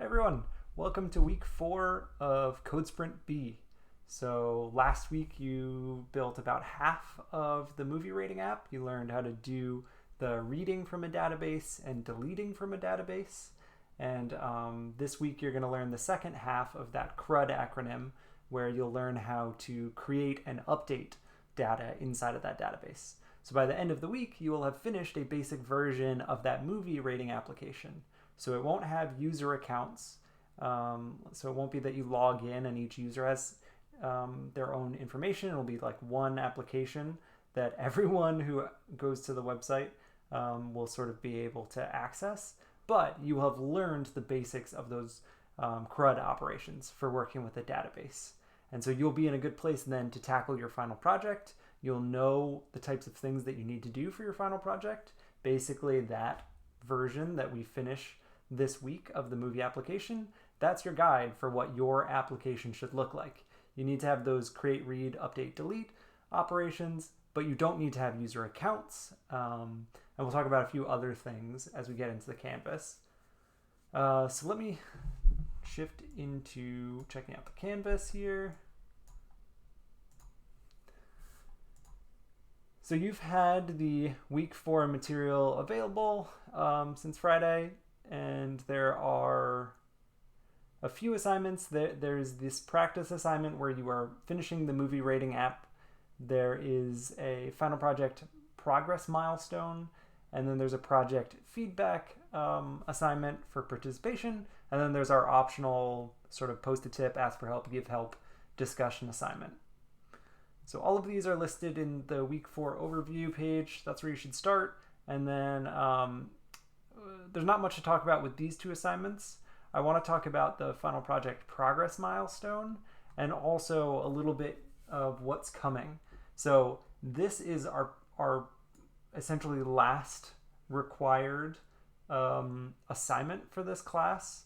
Everyone, welcome to week 4 of CodeSprint B. So last week you built about half of the movie rating app. You learned how to do the reading from a database and deleting from a database. And this week you're going to learn the second half of that CRUD acronym, where you'll learn how to create and update data inside of that database. So by the end of the week, you will have finished a basic version of that movie rating application. So it won't have user accounts. So it won't be that you log in and each user has their own information. It'll be like one application that everyone who goes to the website will sort of be able to access. But you will have learned the basics of those CRUD operations for working with a database. And so you'll be in a good place then to tackle your final project. You'll know the types of things that you need to do for your final project. Basically, that version that we finish this week of the movie application, that's your guide for what your application should look like. You need to have those create, read, update, delete operations, but you don't need to have user accounts. And we'll talk about a few other things as we get into the canvas. So let me shift into checking out the canvas here. So you've had the week 4 material available since Friday, and there are a few assignments. There's this practice assignment where you are finishing the movie rating app. There is a final project progress milestone, and then there's a project feedback assignment for participation, and then there's our optional sort of post a tip, ask for help, give help discussion assignment. So all of these are listed in the week 4 overview page. That's where you should start. And then there's not much to talk about with these two assignments. I want to talk about the final project progress milestone and also a little bit of what's coming. So this is our essentially last required assignment for this class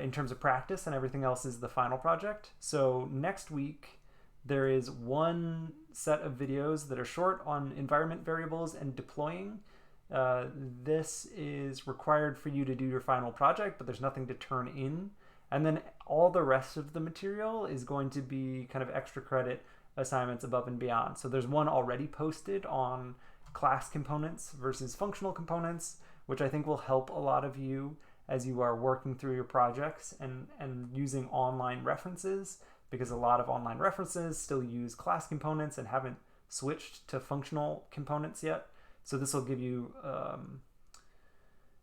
in terms of practice, and everything else is the final project. So next week, there is one set of videos that are short on environment variables and deploying. This is required for you to do your final project, but there's nothing to turn in. And then all the rest of the material is going to be kind of extra credit assignments above and beyond. So there's one already posted on class components versus functional components, which I think will help a lot of you as you are working through your projects and using online references, because a lot of online references still use class components and haven't switched to functional components yet. So this will give you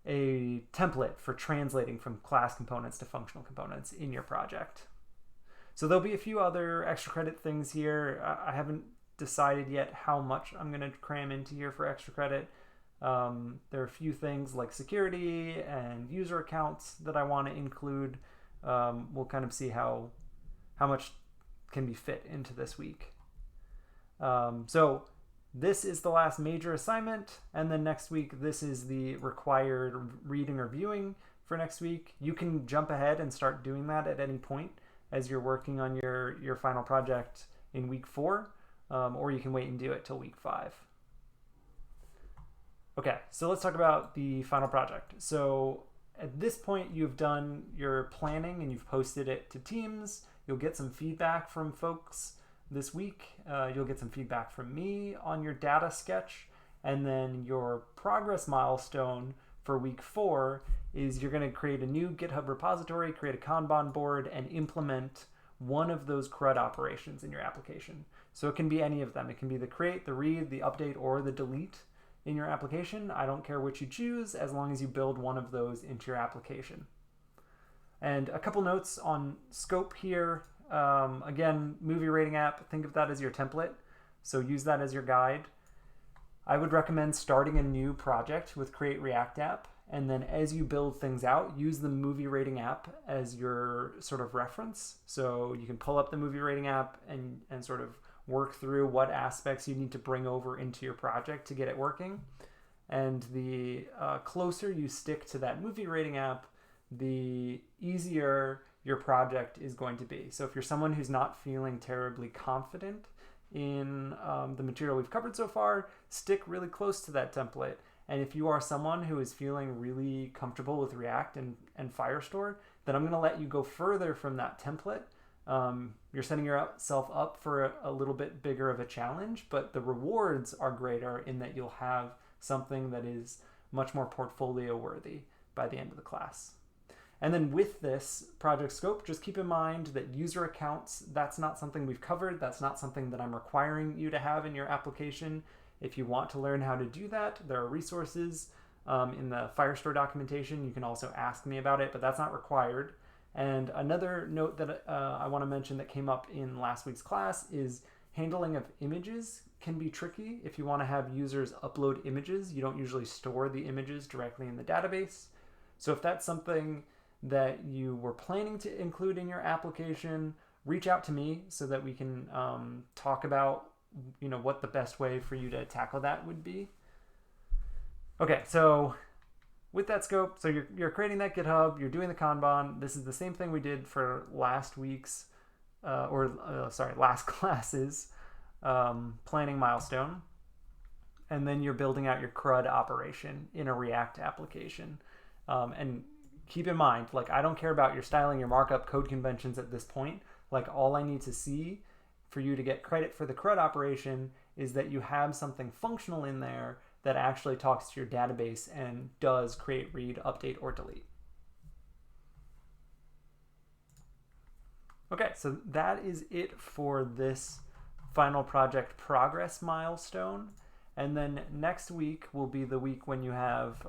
a template for translating from class components to functional components in your project. So there'll be a few other extra credit things here. I haven't decided yet how much I'm going to cram into here for extra credit. There are a few things like security and user accounts that I want to include. We'll kind of see how much can be fit into this week. So this is the last major assignment, and then next week this is the required reading or viewing for next week. You can jump ahead and start doing that at any point as you're working on your final project in week 4, or you can wait and do it till week 5. Okay, so let's talk about the final project. So at this point, you've done your planning and you've posted it to teams. You'll get some feedback from folks this week. You'll get some feedback from me on your data sketch. And then your progress milestone for week 4 is you're going to create a new GitHub repository, create a Kanban board, and implement one of those CRUD operations in your application. So it can be any of them. It can be the create, the read, the update, or the delete in your application. I don't care which you choose, as long as you build one of those into your application. And a couple notes on scope here. Again, movie rating app, think of that as your template. So use that as your guide. I would recommend starting a new project with Create React App. And then as you build things out, use the movie rating app as your sort of reference. So you can pull up the movie rating app and sort of work through what aspects you need to bring over into your project to get it working. And the closer you stick to that movie rating app, the easier your project is going to be. So if you're someone who's not feeling terribly confident in the material we've covered so far, stick really close to that template And if you are someone who is feeling really comfortable with React and Firestore, then I'm going to let you go further from that template. You're setting yourself up for a little bit bigger of a challenge, but the rewards are greater in that you'll have something that is much more portfolio worthy by the end of the class. And then with this project scope, just keep in mind that user accounts, that's not something we've covered. That's not something that I'm requiring you to have in your application. If you want to learn how to do that, there are resources in the Firestore documentation. You can also ask me about it, but that's not required. And another note that I want to mention that came up in last week's class is handling of images can be tricky. If you want to have users upload images, you don't usually store the images directly in the database. So if that's something that you were planning to include in your application, reach out to me so that we can talk about what the best way for you to tackle that would be. Okay, so with that scope, so you're creating that GitHub, you're doing the Kanban. This is the same thing we did for last week's, last class's planning milestone. And then you're building out your CRUD operation in a React application. And keep in mind, I don't care about your styling, your markup, code conventions at this point. All I need to see for you to get credit for the CRUD operation is that you have something functional in there that actually talks to your database and does create, read, update, or delete. Okay, so that is it for this final project progress milestone. And then next week will be the week when you have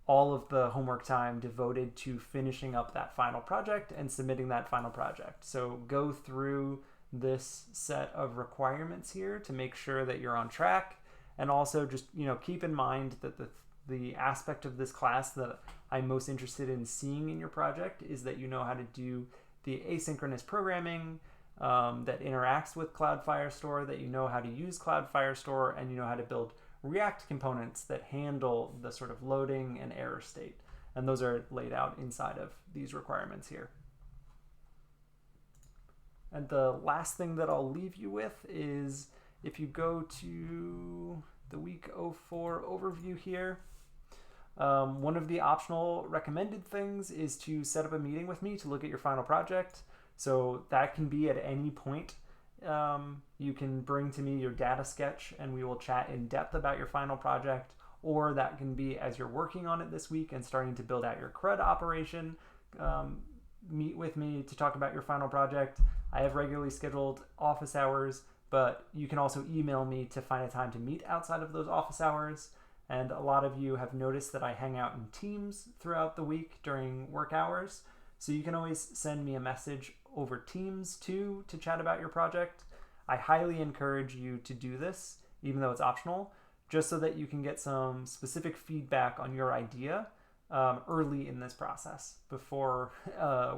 all of the homework time devoted to finishing up that final project and submitting that final project. So go through this set of requirements here to make sure that you're on track. And also just, keep in mind that the aspect of this class that I'm most interested in seeing in your project is that you know how to do the asynchronous programming that interacts with Cloud Firestore, that you know how to use Cloud Firestore, and you know how to build React components that handle the sort of loading and error state. And those are laid out inside of these requirements here. And the last thing that I'll leave you with is if you go to the week 04 overview here, one of the optional recommended things is to set up a meeting with me to look at your final project. So that can be at any point. You can bring to me your data sketch and we will chat in depth about your final project, or that can be as you're working on it this week and starting to build out your CRUD operation. Meet with me to talk about your final project. I have regularly scheduled office hours, but you can also email me to find a time to meet outside of those office hours. And a lot of you have noticed that I hang out in teams throughout the week during work hours. So you can always send me a message over Teams too to chat about your project. I highly encourage you to do this, even though it's optional, just so that you can get some specific feedback on your idea early in this process before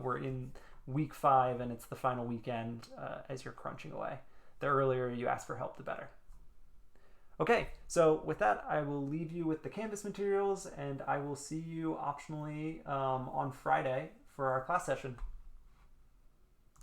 we're in week 5 and it's the final weekend as you're crunching away. The earlier you ask for help, the better. Okay, so with that, I will leave you with the Canvas materials and I will see you optionally on Friday for our class session.